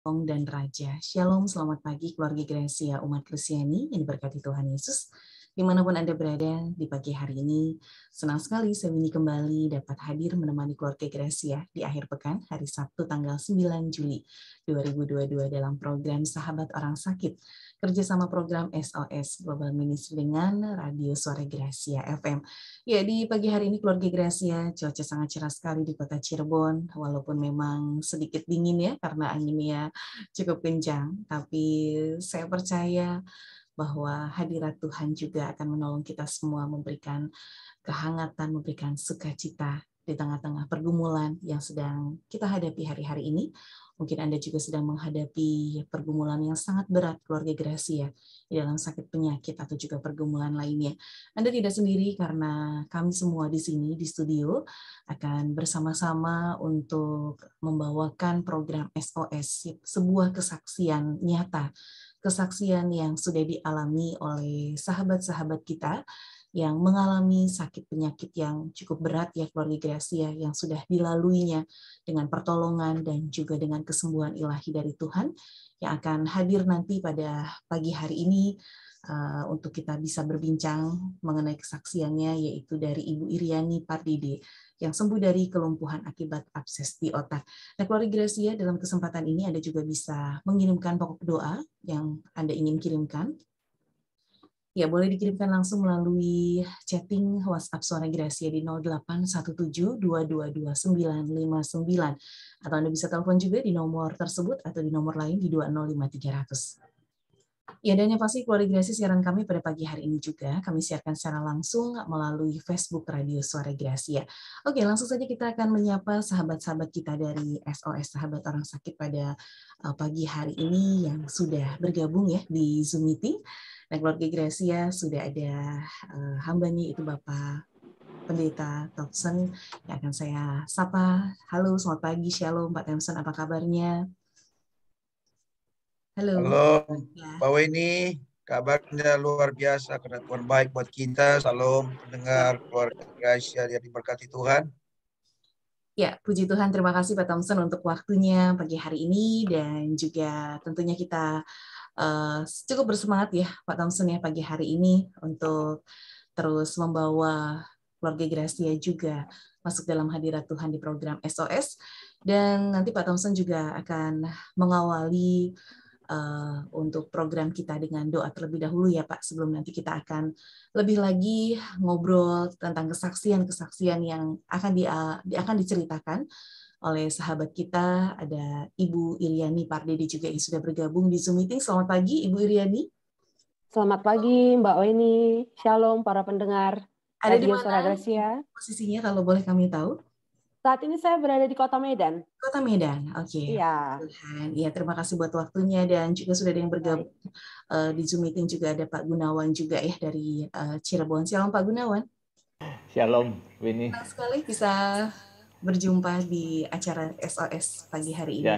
dan Raja. Shalom, selamat pagi keluarga Gracia umat Kristiani yang diberkati Tuhan Yesus. Dimanapun Anda berada di pagi hari ini, senang sekali saya ini kembali dapat hadir menemani keluarga Gracia di akhir pekan hari Sabtu tanggal 9 Juli 2022 dalam program Sahabat Orang Sakit, kerjasama program SOS Global Ministry dengan Radio Suara Gracia FM. Ya, di pagi hari ini keluarga Gracia, cuaca sangat cerah sekali di kota Cirebon, walaupun memang sedikit dingin ya, karena anginnya cukup kencang, tapi saya percaya bahwa hadirat Tuhan juga akan menolong kita semua, memberikan kehangatan, memberikan sukacita di tengah-tengah pergumulan yang sedang kita hadapi hari-hari ini. Mungkin Anda juga sedang menghadapi pergumulan yang sangat berat, keluarga Gracia, di dalam sakit penyakit atau juga pergumulan lainnya. Anda tidak sendiri karena kami semua di sini, di studio, akan bersama-sama untuk membawakan program SOS, sebuah kesaksian nyata, kesaksian yang sudah dialami oleh sahabat-sahabat kita yang mengalami sakit penyakit yang cukup berat ya keluarga Gracia, yang sudah dilaluinya dengan pertolongan dan juga dengan kesembuhan ilahi dari Tuhan, yang akan hadir nanti pada pagi hari ini untuk kita bisa berbincang mengenai kesaksiannya, yaitu dari Ibu Iriani Pardede yang sembuh dari kelumpuhan akibat abses di otak. Nah, keluarga Gracia, dalam kesempatan ini Anda juga bisa mengirimkan pokok doa yang Anda ingin kirimkan. Ya, boleh dikirimkan langsung melalui chatting WhatsApp Suara Gracia di 0817222959, atau Anda bisa telepon juga di nomor tersebut atau di nomor lain di 205300. Ya, dan yang pasti keluarga Gracia, siaran kami pada pagi hari ini juga kami siarkan secara langsung melalui Facebook Radio Suara Gracia. Oke, langsung saja kita akan menyapa sahabat-sahabat kita dari SOS Sahabat Orang Sakit pada pagi hari ini yang sudah bergabung ya di Zoom meeting. Nah, keluarga Gracia, sudah ada hambanya itu Bapak Pendeta Thompson yang akan saya sapa. Halo, selamat pagi, Shalom Pak Thompson, apa kabarnya? Halo. Halo, Ya. Pak Weni, kabarnya luar biasa karena Tuhan baik buat kita. Salam pendengar keluarga Gracia yang diberkati Tuhan. Ya, puji Tuhan, terima kasih Pak Thompson untuk waktunya pagi hari ini, dan juga tentunya kita cukup bersemangat ya Pak Thompson ya pagi hari ini untuk terus membawa keluarga Gracia juga masuk dalam hadirat Tuhan di program SOS, dan nanti Pak Thompson juga akan mengawali untuk program kita dengan doa terlebih dahulu ya Pak, sebelum nanti kita akan lebih lagi ngobrol tentang kesaksian-kesaksian yang akan diceritakan oleh sahabat kita. Ada Ibu Iriani Pardede juga yang sudah bergabung di Zoom meeting. Selamat pagi Ibu Iriani. Selamat pagi Mbak Weni. Shalom para pendengar Ada di Radio mana Suara Gracia. posisinya kalau boleh kami tahu? Saat ini saya berada di Kota Medan. Kota Medan, oke. Iya. Tuhan, ya terima kasih buat waktunya, dan juga sudah ada yang bergabung di Zoom meeting juga ada Pak Gunawan juga ya dari Cirebon. Shalom Pak Gunawan. Shalom, Winnie. Senang sekali bisa berjumpa di acara SOS pagi hari ini.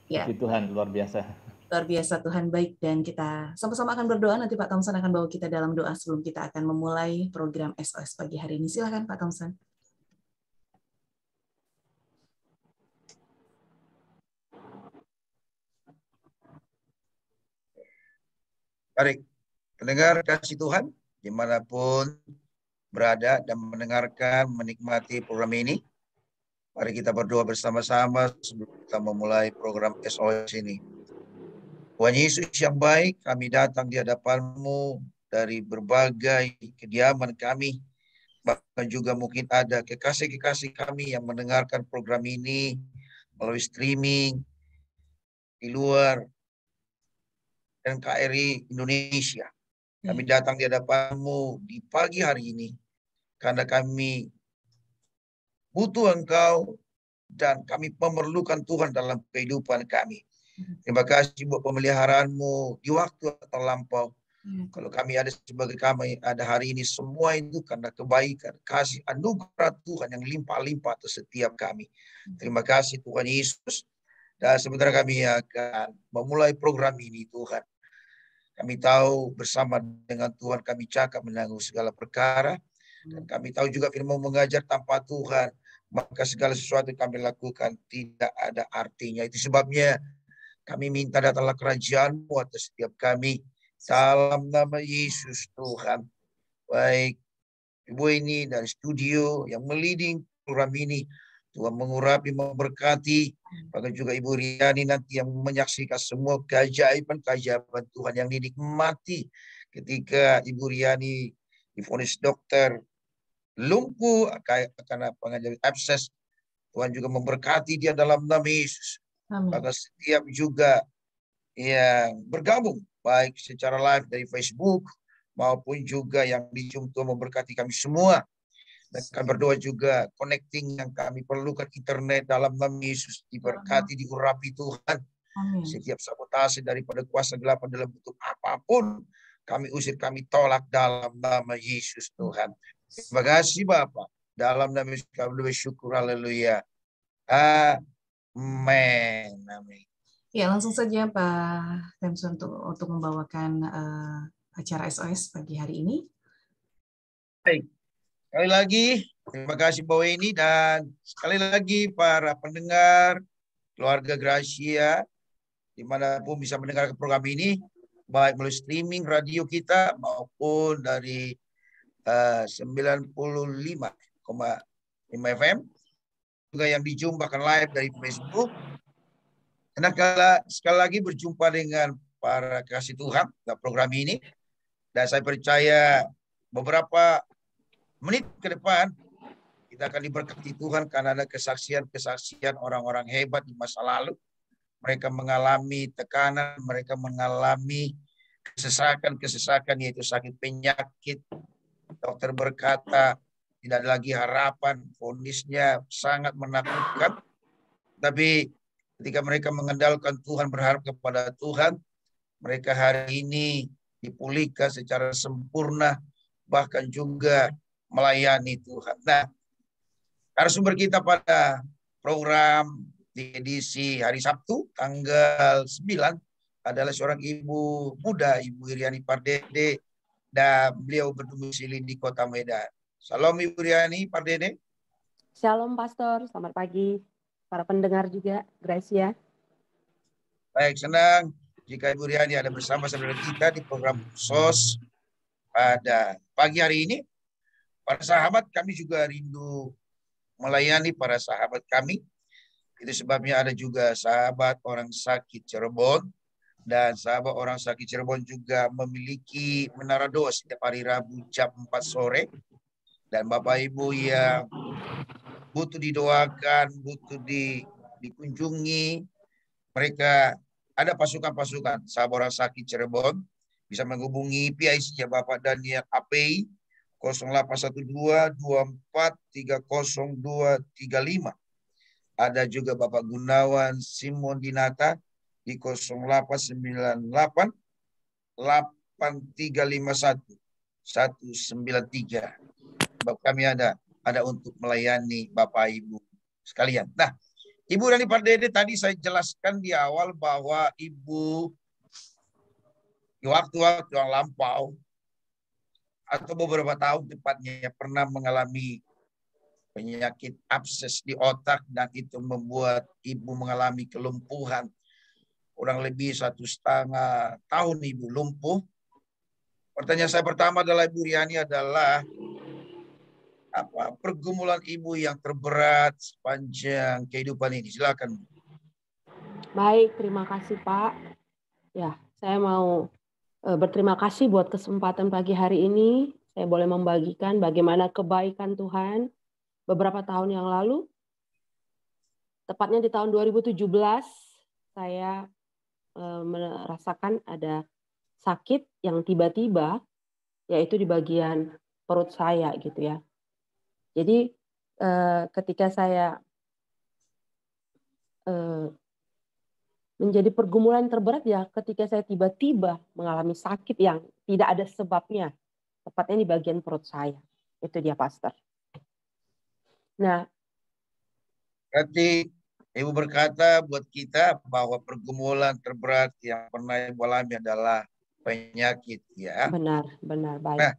Ya, puji Tuhan, luar biasa. Luar biasa, Tuhan baik, dan kita sama-sama akan berdoa. Nanti Pak Thompson akan bawa kita dalam doa sebelum kita akan memulai program SOS pagi hari ini. Silakan Pak Thompson. Baik, pendengar kasih Tuhan, dimanapun berada dan mendengarkan, menikmati program ini, mari kita berdoa bersama-sama sebelum kita memulai program SOS ini. Tuhan Yesus yang baik, kami datang di hadapan-Mu dari berbagai kediaman kami, bahkan juga mungkin ada kekasih-kekasih kami yang mendengarkan program ini melalui streaming di luar NKRI Indonesia. Kami datang di hadapan-Mu di pagi hari ini karena kami butuh Engkau dan kami memerlukan Tuhan dalam kehidupan kami. Terima kasih buat pemeliharaan-Mu di waktu terlampau. Kalau kami ada sebagai kami ada hari ini, semua itu karena kebaikan, kasih, anugerah Tuhan yang limpah-limpah atas setiap kami. Terima kasih Tuhan Yesus. Dan sebentar kami akan memulai program ini Tuhan. Kami tahu bersama dengan Tuhan kami cakap menanggung segala perkara. Dan kami tahu juga firman mengajar tanpa Tuhan, maka segala sesuatu yang kami lakukan tidak ada artinya. Itu sebabnya Kami minta datanglah kerajaan-Mu atas setiap kami. Dalam nama Yesus Tuhan. Baik Ibu ini dari studio yang meliding program ini. Tuhan mengurapi, memberkati. Bahkan juga Ibu Riani nanti yang menyaksikan semua keajaiban-keajaiban Tuhan yang dinikmati. Ketika Ibu Riani divonis dokter lumpuh karena pengajaran abses. Tuhan juga memberkati dia dalam nama Yesus. Maka setiap juga yang bergabung, baik secara live dari Facebook, maupun juga yang di Zoom, Tuhan memberkati kami semua. Dan kami berdoa juga, connecting yang kami perlukan internet dalam nama Yesus, diberkati, diurapi Tuhan. Amin. Setiap sabotase daripada kuasa gelap dalam bentuk apapun, kami usir, kami tolak dalam nama Yesus Tuhan. Terima kasih Bapak. Dalam nama Yesus kami bersyukur, haleluya. Amin. Amin. Ya, langsung saja Pak Temson untuk membawakan acara SOS pagi hari ini. Baik. Sekali lagi, terima kasih Mbak Weni, dan sekali lagi para pendengar, keluarga Gracia, dimanapun bisa mendengar program ini, baik melalui streaming radio kita maupun dari 95,5 FM, juga yang dijumpakan live dari Facebook. Dan sekali lagi berjumpa dengan para kasih Tuhan dalam program ini. Dan saya percaya beberapa menit ke depan kita akan diberkati Tuhan karena ada kesaksian-kesaksian orang-orang hebat di masa lalu. Mereka mengalami tekanan, mereka mengalami kesesakan yaitu sakit penyakit. Dokter berkata tidak ada lagi harapan, vonisnya sangat menakutkan. Tapi ketika mereka mengandalkan Tuhan, berharap kepada Tuhan, mereka hari ini dipulihkan secara sempurna, bahkan juga melayani Tuhan. Nah, narasumber kita pada program di edisi hari Sabtu, tanggal 9, adalah seorang ibu muda, Ibu Iriani Pardede, dan beliau berdomisili di Kota Medan. Salam Ibu Iriani Pardede. Shalom Pastor, selamat pagi. Para pendengar juga, Gracia. Baik, senang jika Ibu Iriani ada bersama saudara kita di program SOS pada pagi hari ini. Para sahabat, kami juga rindu melayani para sahabat kami. Itu sebabnya ada juga sahabat orang sakit Cirebon. Dan sahabat orang sakit Cirebon juga memiliki menara doa setiap hari Rabu jam 4 sore. Dan Bapak Ibu yang butuh didoakan, butuh dikunjungi, mereka ada pasukan-pasukan sahabat orang sakit Cirebon. Bisa menghubungi PIC ya Bapak Daniel API 0812243025. Ada juga Bapak Gunawan Simon Dinata di 0898351193. Sebab kami ada untuk melayani Bapak Ibu sekalian. Nah, Ibu Rani Pardede, tadi saya jelaskan di awal bahwa Ibu di waktu-waktu yang lampau atau beberapa tahun tepatnya pernah mengalami penyakit abses di otak, dan itu membuat Ibu mengalami kelumpuhan. Kurang lebih 1,5 tahun Ibu lumpuh. Pertanyaan saya pertama adalah Ibu Riani adalah apa pergumulan Ibu yang terberat sepanjang kehidupan ini? Silakan. Baik, terima kasih Pak. Ya, saya mau berterima kasih buat kesempatan pagi hari ini. Saya boleh membagikan bagaimana kebaikan Tuhan beberapa tahun yang lalu. Tepatnya di tahun 2017, saya merasakan ada sakit yang tiba-tiba, yaitu di bagian perut saya gitu ya. Jadi ketika saya menjadi pergumulan terberat ya ketika saya tiba-tiba mengalami sakit yang tidak ada sebabnya, tepatnya di bagian perut saya. Itu dia, Pastor. Nah, berarti Ibu berkata buat kita bahwa pergumulan terberat yang pernah Ibu alami adalah penyakit, ya. Benar, baik. Nah,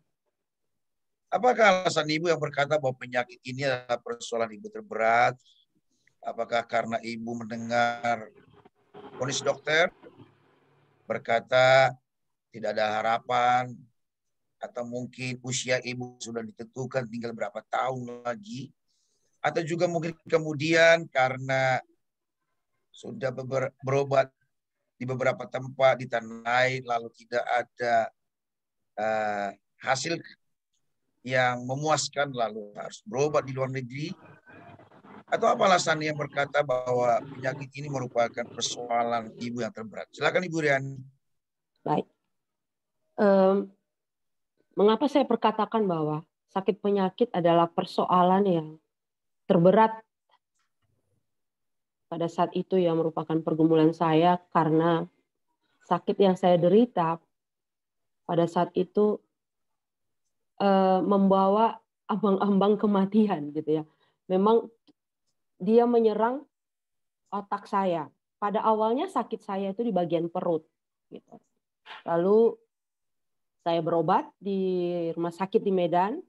apakah alasan Ibu yang berkata bahwa penyakit ini adalah persoalan Ibu terberat? Apakah karena Ibu mendengar vonis dokter berkata tidak ada harapan, atau mungkin usia ibu sudah ditentukan tinggal berapa tahun lagi, atau juga mungkin kemudian karena sudah berobat di beberapa tempat di tanah air lalu tidak ada hasil yang memuaskan lalu harus berobat di luar negeri, atau apa alasan yang berkata bahwa penyakit ini merupakan persoalan ibu yang terberat? Silakan Ibu Riani. Baik. Mengapa saya perkatakan bahwa sakit penyakit adalah persoalan yang terberat pada saat itu yang merupakan pergumulan saya, karena sakit yang saya derita pada saat itu membawa ambang-ambang kematian gitu ya. Memang dia menyerang otak saya. Pada awalnya sakit saya itu di bagian perut gitu. Lalu saya berobat di rumah sakit di Medan.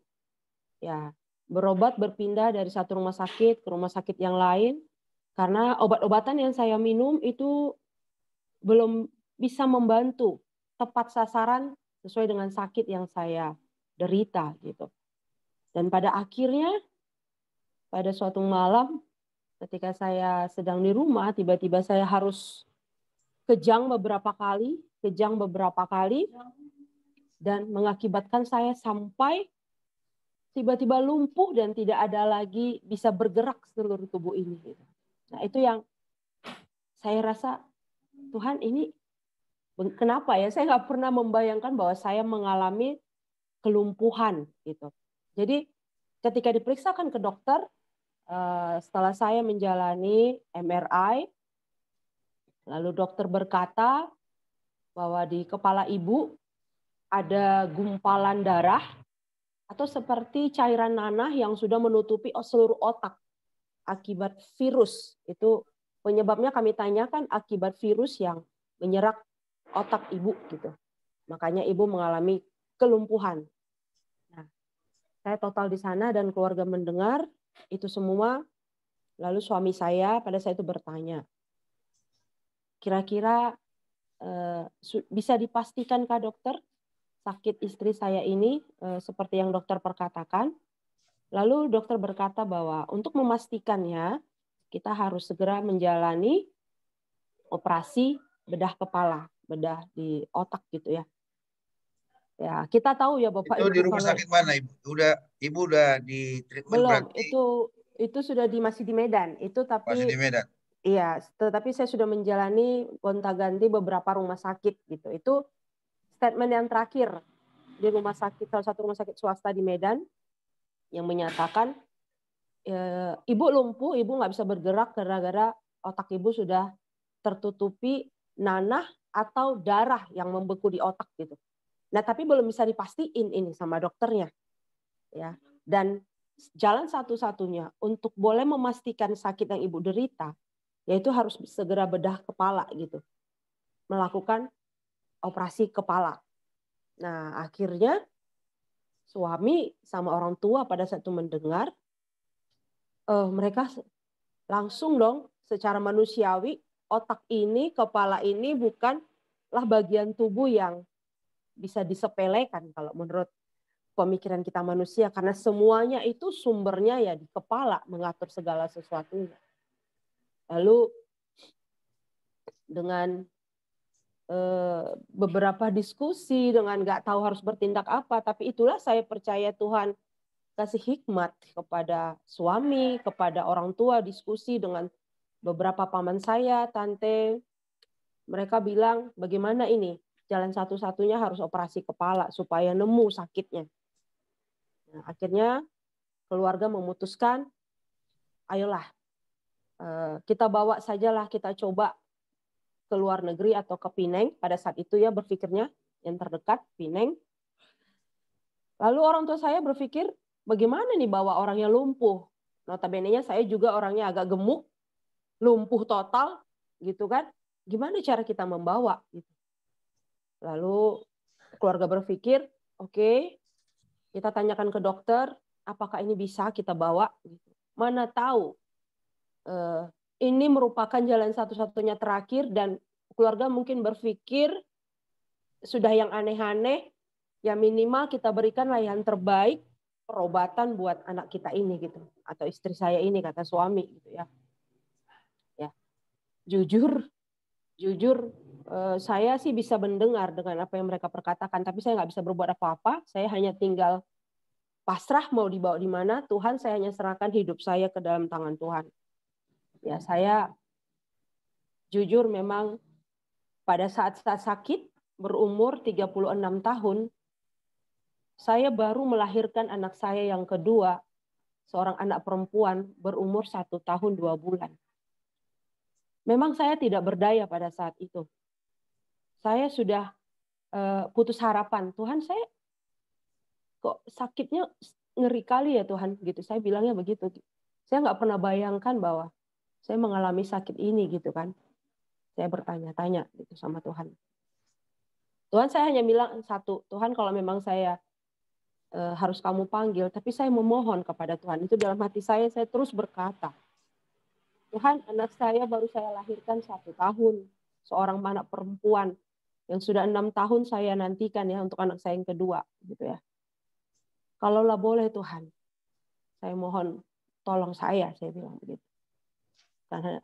Ya, berobat berpindah dari satu rumah sakit ke rumah sakit yang lain karena obat-obatan yang saya minum itu belum bisa membantu tepat sasaran sesuai dengan sakit yang saya derita gitu. Dan pada akhirnya pada suatu malam ketika saya sedang di rumah, tiba-tiba saya harus kejang beberapa kali dan mengakibatkan saya sampai tiba-tiba lumpuh dan tidak ada lagi bisa bergerak seluruh tubuh ini. Nah, itu yang saya rasa, Tuhan, ini kenapa ya? Saya nggak pernah membayangkan bahwa saya mengalami kelumpuhan gitu. Jadi ketika diperiksakan ke dokter, setelah saya menjalani MRI, lalu dokter berkata bahwa di kepala ibu ada gumpalan darah atau seperti cairan nanah yang sudah menutupi seluruh otak akibat virus. Itu penyebabnya kami tanyakan akibat virus yang menyerang otak ibu gitu. Makanya ibu mengalami kelumpuhan. Nah, saya total di sana dan keluarga mendengar itu semua. Lalu suami saya pada saat itu bertanya, kira-kira bisa dipastikankah dokter sakit istri saya ini seperti yang dokter perkatakan? Lalu dokter berkata bahwa untuk memastikannya kita harus segera menjalani operasi bedah kepala, bedah di otak gitu ya. Ya, kita tahu ya Bapak Itu Ibu. di rumah sakit mana Ibu? Ibu udah di treatment belum, berarti? itu sudah masih di Medan. Itu Masih tapi di Medan. iya, tetapi saya sudah menjalani gonta-ganti beberapa rumah sakit gitu. Itu statement yang terakhir di rumah sakit, salah satu rumah sakit swasta di Medan yang menyatakan ibu lumpuh, ibu nggak bisa bergerak gara-gara otak ibu sudah tertutupi nanah atau darah yang membeku di otak gitu. Nah, tapi belum bisa dipastiin ini sama dokternya. Ya. Dan jalan satu-satunya untuk boleh memastikan sakit yang ibu derita, yaitu harus segera bedah kepala gitu. Melakukan operasi kepala. Nah, akhirnya suami sama orang tua pada saat itu mendengar, mereka langsung dong secara manusiawi, otak ini, kepala ini bukanlah bagian tubuh yang bisa disepelekan kalau menurut pemikiran kita manusia, karena semuanya itu sumbernya ya di kepala, mengatur segala sesuatunya. Lalu dengan beberapa diskusi, dengan nggak tahu harus bertindak apa, tapi itulah saya percaya Tuhan kasih hikmat kepada suami, kepada orang tua, diskusi dengan beberapa paman saya, tante. Mereka bilang, bagaimana ini? Jalan satu-satunya harus operasi kepala supaya nemu sakitnya. Nah, akhirnya keluarga memutuskan, ayolah kita bawa sajalah, kita coba ke luar negeri atau ke Pineng. Pada saat itu ya berpikirnya yang terdekat Pineng. Lalu orang tua saya berpikir, bagaimana nih bawa orang yang lumpuh? Notabene-nya saya juga orangnya agak gemuk, lumpuh total, gitu kan? Gimana cara kita membawa? Gitu. Lalu keluarga berpikir, oke, kita tanyakan ke dokter, apakah ini bisa kita bawa? Mana tahu ini merupakan jalan satu-satunya terakhir dan keluarga mungkin berpikir sudah yang aneh-aneh, ya minimal kita berikanlah yang terbaik perobatan buat anak kita ini gitu, atau istri saya ini, kata suami gitu ya. Ya, jujur saya sih bisa mendengar dengan apa yang mereka perkatakan, tapi saya nggak bisa berbuat apa-apa. Saya hanya tinggal pasrah mau dibawa di mana Tuhan. Saya hanya serahkan hidup saya ke dalam tangan Tuhan. Ya, saya jujur memang pada saat sakit berumur 36 tahun, saya baru melahirkan anak saya yang kedua, seorang anak perempuan berumur 1 tahun 2 bulan. Memang saya tidak berdaya pada saat itu. Saya sudah putus harapan. Tuhan, saya kok sakitnya ngeri kali ya Tuhan, gitu. Saya bilangnya begitu. Saya nggak pernah bayangkan bahwa saya mengalami sakit ini gitu kan. Saya bertanya-tanya gitu sama Tuhan. Tuhan, saya hanya bilang satu, Tuhan kalau memang saya harus kamu panggil, tapi saya memohon kepada Tuhan. Itu dalam hati saya terus berkata, Tuhan, anak saya baru saya lahirkan 1 tahun, seorang anak perempuan yang sudah 6 tahun saya nantikan ya untuk anak saya yang kedua, gitu ya. Kalaulah boleh Tuhan, saya mohon tolong saya bilang begitu. Karena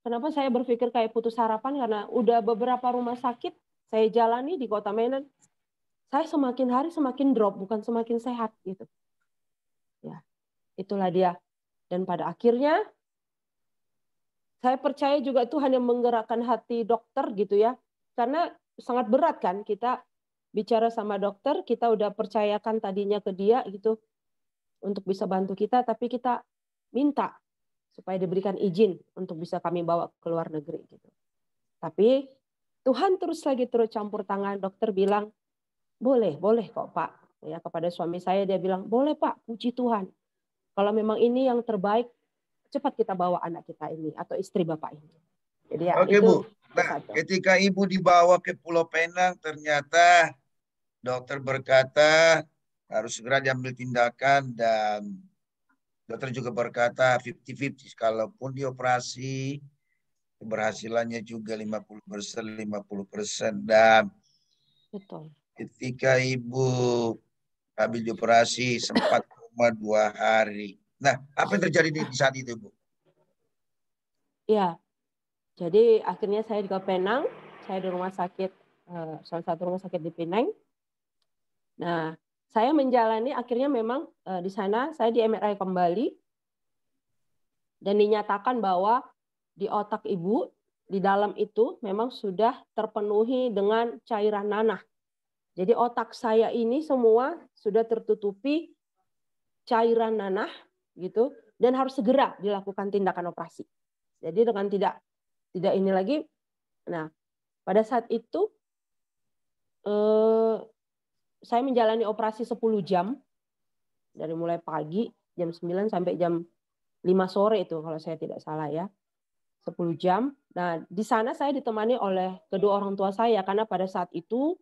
kenapa saya berpikir kayak putus harapan, karena udah beberapa rumah sakit saya jalani di Kota Medan, saya semakin hari semakin drop, bukan semakin sehat gitu. Ya, itulah dia. Dan pada akhirnya saya percaya juga Tuhan yang menggerakkan hati dokter gitu ya. Karena sangat berat kan kita bicara sama dokter, kita udah percayakan tadinya ke dia gitu untuk bisa bantu kita, tapi kita minta supaya diberikan izin untuk bisa kami bawa ke luar negeri gitu. Tapi Tuhan terus campur tangan. Dokter bilang, boleh kok Pak. Ya, kepada suami saya dia bilang, boleh Pak, puji Tuhan. Kalau memang ini yang terbaik, cepat kita bawa anak kita ini atau istri Bapak ini. Jadi ya, Oke, itu Bu. Nah, ketika Ibu dibawa ke Pulau Penang, ternyata dokter berkata harus segera diambil tindakan dan dokter juga berkata 50-50. Kalaupun dioperasi, keberhasilannya juga 50%, 50%. Dan betul. Ketika Ibu habis dioperasi sempat cuma 2 hari. Nah, apa yang terjadi di saat itu, Bu? Ya, jadi akhirnya saya di Penang, saya di rumah sakit, salah satu rumah sakit di Penang. Nah, saya menjalani akhirnya memang di sana saya di MRI kembali dan dinyatakan bahwa di otak ibu di dalam itu memang sudah terpenuhi dengan cairan nanah. Jadi otak saya ini semua sudah tertutupi cairan nanah gitu dan harus segera dilakukan tindakan operasi. Jadi dengan tidak ini lagi. Nah, pada saat itu saya menjalani operasi 10 jam dari mulai pagi jam 9 sampai jam 5 sore itu kalau saya tidak salah ya. 10 jam. Nah, di sana saya ditemani oleh kedua orang tua saya karena pada saat itu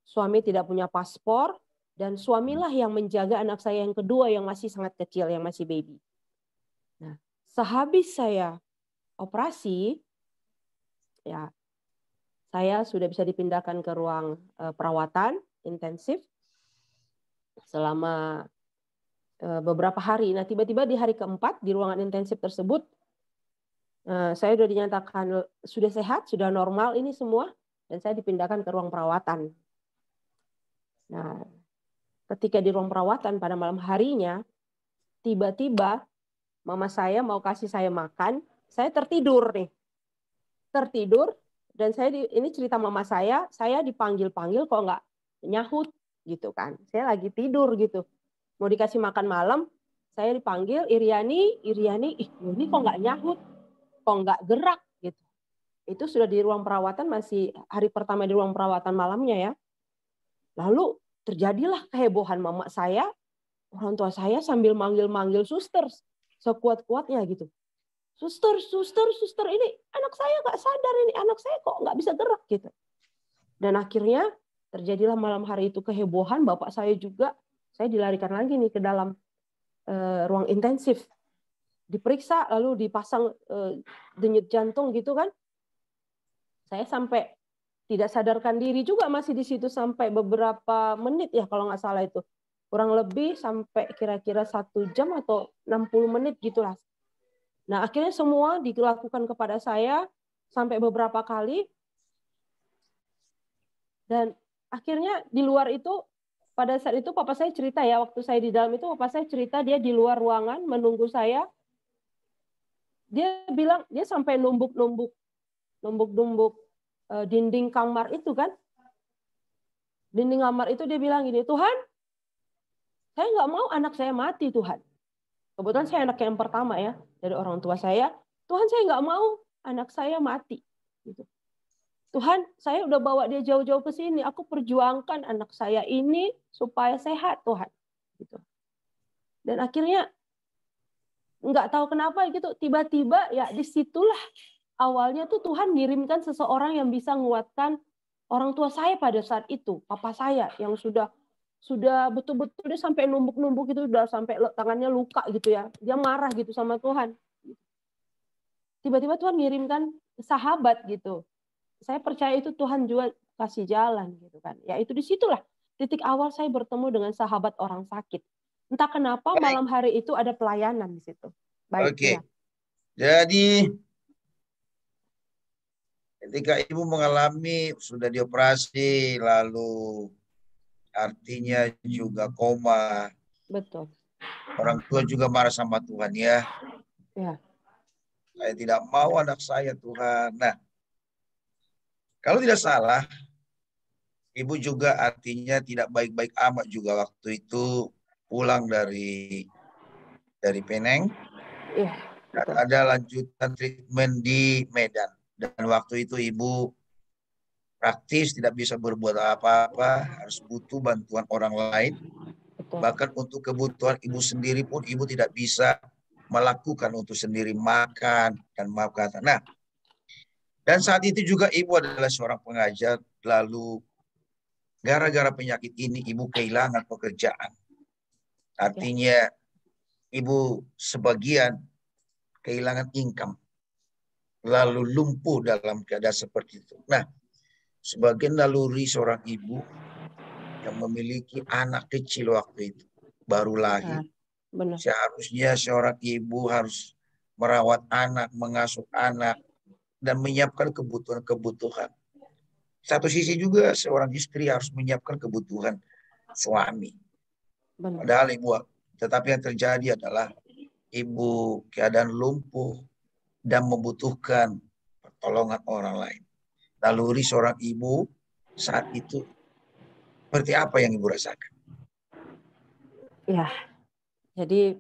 suami tidak punya paspor dan suamilah yang menjaga anak saya yang kedua yang masih sangat kecil, yang masih baby. Nah, sehabis saya operasi, ya saya sudah bisa dipindahkan ke ruang perawatan intensif selama beberapa hari. Nah, tiba-tiba di hari keempat di ruangan intensif tersebut, saya sudah dinyatakan sudah sehat, sudah normal ini semua, dan saya dipindahkan ke ruang perawatan. Nah, ketika di ruang perawatan pada malam harinya, tiba-tiba mama saya mau kasih saya makan, saya tertidur nih. Tertidur, dan ini cerita mama saya dipanggil-panggil kok nggak nyahut gitu kan. Saya lagi tidur gitu. Mau dikasih makan malam, saya dipanggil, Iriani, ini kok nggak nyahut, kok nggak gerak gitu. Itu sudah di ruang perawatan, masih hari pertama di ruang perawatan malamnya ya. Lalu terjadilah kehebohan mama saya, orang tua saya sambil manggil-manggil suster sekuat-kuatnya gitu. Suster, ini anak saya nggak sadar, ini anak saya kok nggak bisa gerak gitu. Dan akhirnya terjadilah malam hari itu kehebohan, bapak saya juga, saya dilarikan lagi nih ke dalam ruang intensif. diperiksa lalu dipasang denyut jantung gitu kan. Saya sampai tidak sadarkan diri juga masih di situ sampai beberapa menit ya kalau nggak salah itu. Kurang lebih sampai kira-kira 1 jam atau 60 menit gitulah. Nah, akhirnya semua dilakukan kepada saya sampai beberapa kali. Dan akhirnya di luar itu, pada saat itu papa saya cerita ya, waktu saya di dalam itu papa saya cerita dia di luar ruangan menunggu saya. Dia bilang, dia sampai numbuk-numbuk dinding kamar itu kan. Dinding kamar itu dia bilang gini, Tuhan, saya nggak mau anak saya mati Tuhan. Kebetulan saya anak yang pertama ya, dari orang tua saya. Tuhan, saya nggak mau anak saya mati. Gitu. Tuhan, saya udah bawa dia jauh-jauh ke sini. Aku perjuangkan anak saya ini supaya sehat, Tuhan. Gitu. Dan akhirnya nggak tahu kenapa gitu, tiba-tiba ya disitulah awalnya tuh Tuhan ngirimkan seseorang yang bisa menguatkan orang tua saya pada saat itu, papa saya yang sudah betul-betul dia sampai numbuk-numbuk gitu, udah sampai tangannya luka gitu ya. Dia marah gitu sama Tuhan. Tiba-tiba Tuhan ngirimkan sahabat gitu. Saya percaya itu Tuhan juga kasih jalan gitu kan. Ya itu disitulah titik awal saya bertemu dengan sahabat orang sakit. Entah kenapa malam hari itu ada pelayanan di situ. Baik. Oke. Ya. Jadi ketika ibu mengalami sudah dioperasi lalu artinya juga koma. Betul. Orang tua juga marah sama Tuhan ya. Ya. Saya tidak mau anak saya Tuhan. Nah, kalau tidak salah, ibu juga artinya tidak baik-baik amat juga waktu itu pulang dari Penang. Iya. Dan ada lanjutan treatment di Medan. Dan waktu itu ibu praktis tidak bisa berbuat apa-apa, harus butuh bantuan orang lain. Betul. Bahkan untuk kebutuhan ibu sendiri pun ibu tidak bisa melakukan untuk sendiri makan dan makan. Nah, dan saat itu juga ibu adalah seorang pengajar, lalu gara-gara penyakit ini ibu kehilangan pekerjaan. Artinya ibu sebagian kehilangan income, lalu lumpuh dalam keadaan seperti itu. Nah, sebagai naluri seorang ibu yang memiliki anak kecil waktu itu, baru lahir. Benar. Seharusnya seorang ibu harus merawat anak, mengasuh anak, dan menyiapkan kebutuhan-kebutuhan. Satu sisi juga seorang istri harus menyiapkan kebutuhan suami. Benar. Padahal ibu, tetapi yang terjadi adalah ibu keadaan lumpuh dan membutuhkan pertolongan orang lain. Naluri seorang ibu saat itu seperti apa yang ibu rasakan? Ya, jadi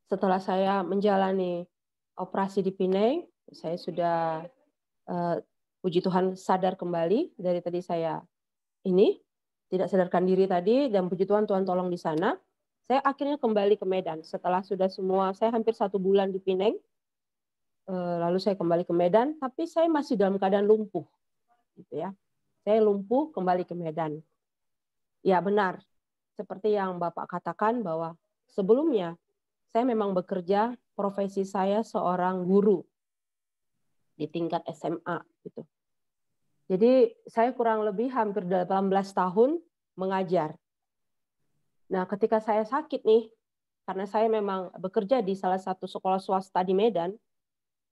setelah saya menjalani operasi di Penang, saya sudah puji Tuhan sadar kembali dari tadi saya ini tidak sadarkan diri tadi, dan puji Tuhan Tuhan tolong di sana. Saya akhirnya kembali ke Medan setelah sudah semua, saya hampir 1 bulan di Penang. Lalu saya kembali ke Medan, tapi saya masih dalam keadaan lumpuh, gitu ya. Saya lumpuh kembali ke Medan. Ya benar, seperti yang Bapak katakan bahwa sebelumnya saya memang bekerja, profesi saya seorang guru di tingkat SMA, gitu. Jadi saya kurang lebih hampir 18 tahun mengajar. Nah, ketika saya sakit nih, karena saya memang bekerja di salah satu sekolah swasta di Medan,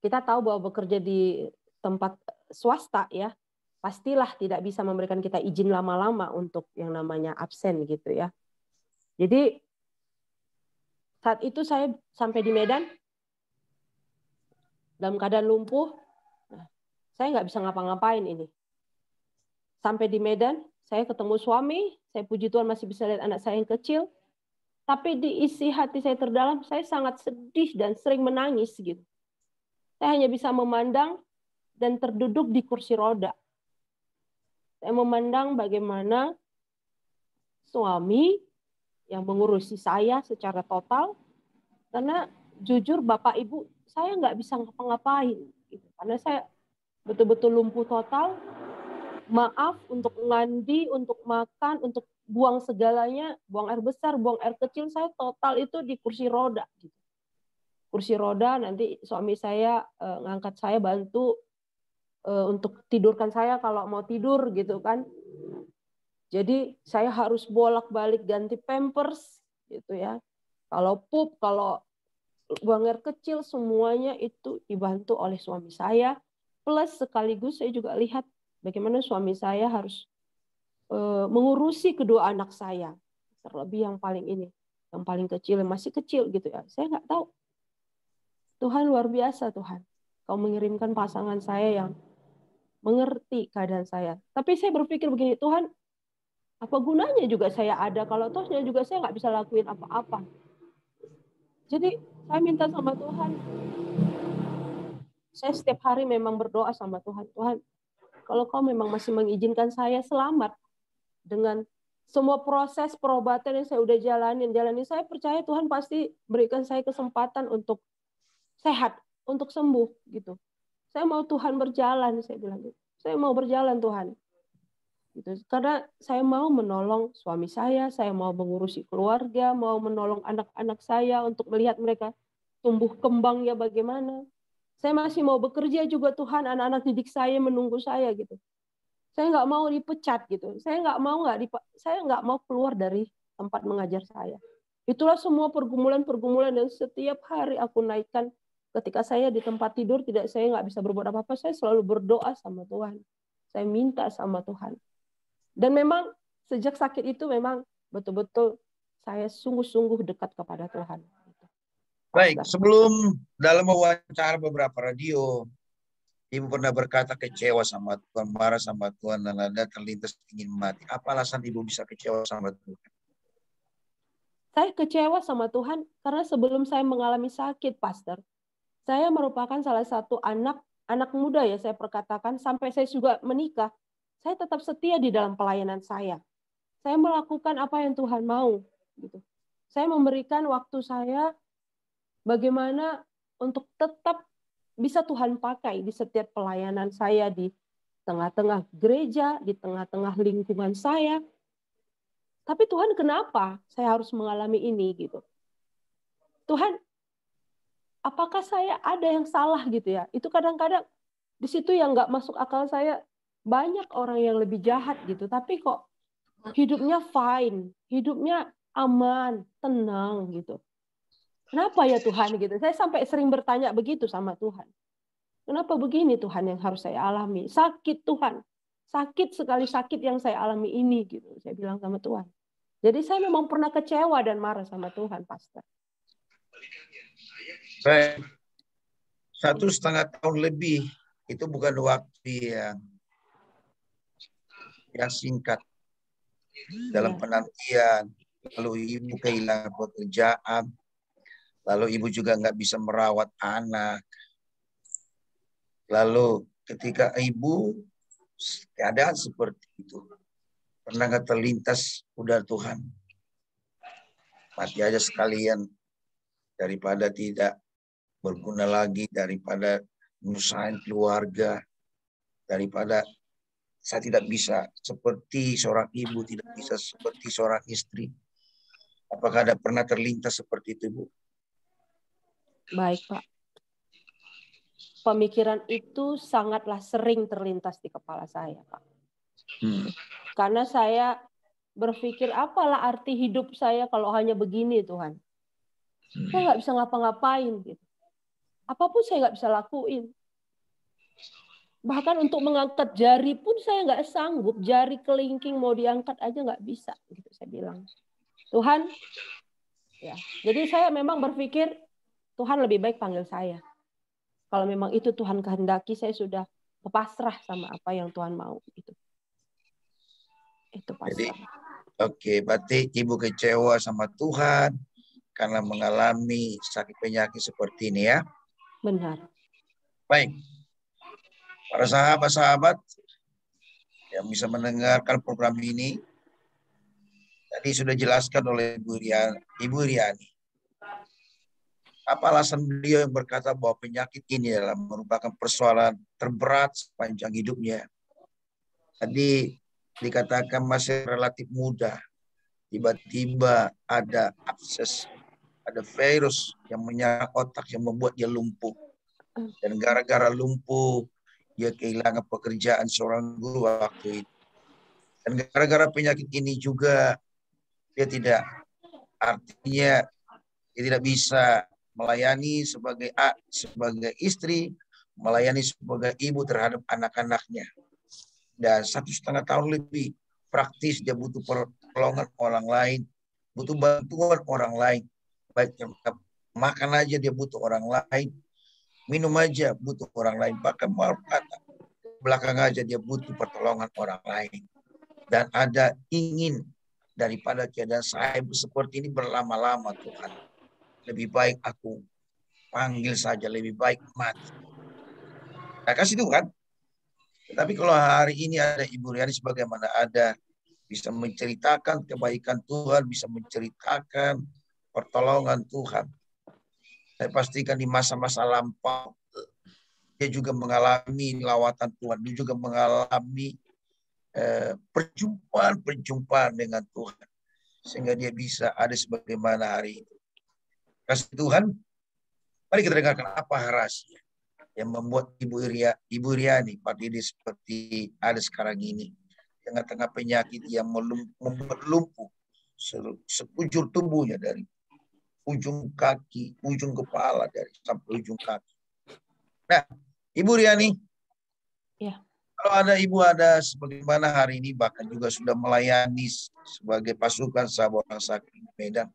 kita tahu bahwa bekerja di tempat swasta ya, pastilah tidak bisa memberikan kita izin lama-lama untuk yang namanya absen gitu ya. Jadi saat itu saya sampai di Medan dalam keadaan lumpuh, saya nggak bisa ngapa-ngapain ini. Sampai di Medan, saya ketemu suami, saya puji Tuhan masih bisa lihat anak saya yang kecil, tapi di isi hati saya terdalam, saya sangat sedih dan sering menangis gitu. Saya hanya bisa memandang dan terduduk di kursi roda. Saya memandang bagaimana suami yang mengurusi saya secara total, karena jujur Bapak Ibu, saya nggak bisa ngapa-ngapain. Gitu. Karena saya betul-betul lumpuh total, maaf untuk mandi, untuk makan, untuk buang segalanya, buang air besar, buang air kecil, saya total itu di kursi roda. Gitu. kursi roda, nanti suami saya ngangkat saya, bantu untuk tidurkan saya kalau mau tidur gitu kan. Jadi saya harus bolak-balik ganti pampers gitu ya. Kalau pup, kalau buang air kecil, semuanya itu dibantu oleh suami saya. Plus sekaligus saya juga lihat bagaimana suami saya harus mengurusi kedua anak saya. Terlebih yang paling kecil, yang masih kecil gitu ya. Saya nggak tahu. Tuhan luar biasa Tuhan. Kau mengirimkan pasangan saya yang mengerti keadaan saya. Tapi saya berpikir begini, Tuhan, apa gunanya juga saya ada kalau tohnya juga saya nggak bisa lakuin apa-apa. Jadi saya minta sama Tuhan. Saya setiap hari memang berdoa sama Tuhan. Tuhan, kalau kau memang masih mengizinkan saya selamat dengan semua proses perobatan yang saya udah jalanin, saya percaya Tuhan pasti berikan saya kesempatan untuk sehat, untuk sembuh gitu. Saya mau Tuhan berjalan, saya bilang gitu. Saya mau berjalan Tuhan. Gitu. Karena saya mau menolong suami saya mau mengurusi keluarga, mau menolong anak-anak saya untuk melihat mereka tumbuh kembang ya bagaimana. Saya masih mau bekerja juga Tuhan, anak-anak didik saya menunggu saya gitu. Saya nggak mau dipecat gitu. Saya nggak mau keluar dari tempat mengajar saya. Itulah semua pergumulan dan setiap hari aku naikkan. Ketika saya di tempat tidur, saya nggak bisa berbuat apa-apa, saya selalu berdoa sama Tuhan. Saya minta sama Tuhan. Dan memang sejak sakit itu memang betul-betul saya sungguh-sungguh dekat kepada Tuhan. Baik, sebelum dalam wawancara beberapa radio, Ibu pernah berkata kecewa sama Tuhan, marah sama Tuhan, dan ada terlintas ingin mati. Apa alasan Ibu bisa kecewa sama Tuhan? Saya kecewa sama Tuhan karena sebelum saya mengalami sakit, Pastor, saya merupakan salah satu anak muda ya saya perkatakan, sampai saya juga menikah, saya tetap setia di dalam pelayanan saya. Saya melakukan apa yang Tuhan mau. Gitu. Saya memberikan waktu saya bagaimana untuk tetap bisa Tuhan pakai di setiap pelayanan saya, di tengah-tengah gereja, di tengah-tengah lingkungan saya. Tapi Tuhan, kenapa saya harus mengalami ini gitu? Tuhan, apakah saya ada yang salah gitu ya? Itu kadang-kadang di situ yang nggak masuk akal saya, banyak orang yang lebih jahat gitu, tapi kok hidupnya fine, hidupnya aman, tenang gitu. Kenapa ya Tuhan gitu? Saya sampai sering bertanya begitu sama Tuhan. Kenapa begini Tuhan yang harus saya alami? Sakit Tuhan. Sakit sekali sakit yang saya alami ini gitu. Saya bilang sama Tuhan. Jadi saya memang pernah kecewa dan marah sama Tuhan, Pastor. Baik. 1,5 tahun lebih itu bukan waktu yang singkat dalam penantian. Lalu Ibu kehilangan pekerjaan, lalu Ibu juga nggak bisa merawat anak. Lalu ketika Ibu keadaan seperti itu, pernah nggak terlintas, udah Tuhan, mati aja sekalian daripada tidak berguna lagi, daripada menyusahin keluarga, daripada saya tidak bisa seperti seorang ibu, tidak bisa seperti seorang istri. Apakah ada pernah terlintas seperti itu, Bu? Baik, Pak. Pemikiran itu sangatlah sering terlintas di kepala saya, Pak. Karena saya berpikir, apalah arti hidup saya kalau hanya begini, Tuhan. Saya nggak bisa ngapa-ngapain. Gitu. Apapun saya nggak bisa lakuin. Bahkan untuk mengangkat jari pun saya nggak sanggup. Jari kelingking mau diangkat aja nggak bisa. Gitu saya bilang. Tuhan, ya. Jadi saya memang berpikir, Tuhan lebih baik panggil saya. Kalau memang itu Tuhan kehendaki, saya sudah pasrah sama apa yang Tuhan mau. Gitu. Itu pasti. Oke, berarti Ibu kecewa sama Tuhan karena mengalami sakit penyakit seperti ini ya? Benar. Baik. Para sahabat-sahabat yang bisa mendengarkan program ini, tadi sudah dijelaskan oleh Ibu Riani. Apa alasan beliau yang berkata bahwa penyakit ini adalah merupakan persoalan terberat sepanjang hidupnya. Tadi dikatakan masih relatif muda, tiba-tiba ada abses ada virus yang menyerang otak yang membuat dia lumpuh. Dan gara-gara lumpuh, dia kehilangan pekerjaan seorang guru waktu itu. Dan gara-gara penyakit ini juga, dia tidak bisa melayani sebagai istri, melayani sebagai ibu terhadap anak-anaknya. Dan 1,5 tahun lebih praktis dia butuh pertolongan orang lain, butuh bantuan orang lain. Baik makan aja dia butuh orang lain, minum aja butuh orang lain, bahkan belakang aja dia butuh pertolongan orang lain. Dan ada ingin daripada keadaan saya seperti ini berlama-lama, Tuhan. Lebih baik aku panggil saja, lebih baik mati. Nah, kasih Tuhan. Tapi kalau hari ini ada Ibu Riani sebagaimana ada, bisa menceritakan kebaikan Tuhan, bisa menceritakan pertolongan Tuhan. Saya pastikan di masa-masa lampau, dia juga mengalami lawatan Tuhan. Dia juga mengalami perjumpaan dengan Tuhan. Sehingga dia bisa ada sebagaimana hari itu. Kasih Tuhan, mari kita dengarkan apa rahasia yang membuat Ibu Riani pada ini seperti ada sekarang ini. Tengah-tengah penyakit yang membuat lumpuh sekujur tubuhnya dari ujung kaki, ujung kepala dari sampai ujung kaki. Nah, Ibu Riani, ya. Kalau ada Ibu ada sebagaimana hari ini bahkan juga sudah melayani sebagai pasukan sahabat orang sakit Medan.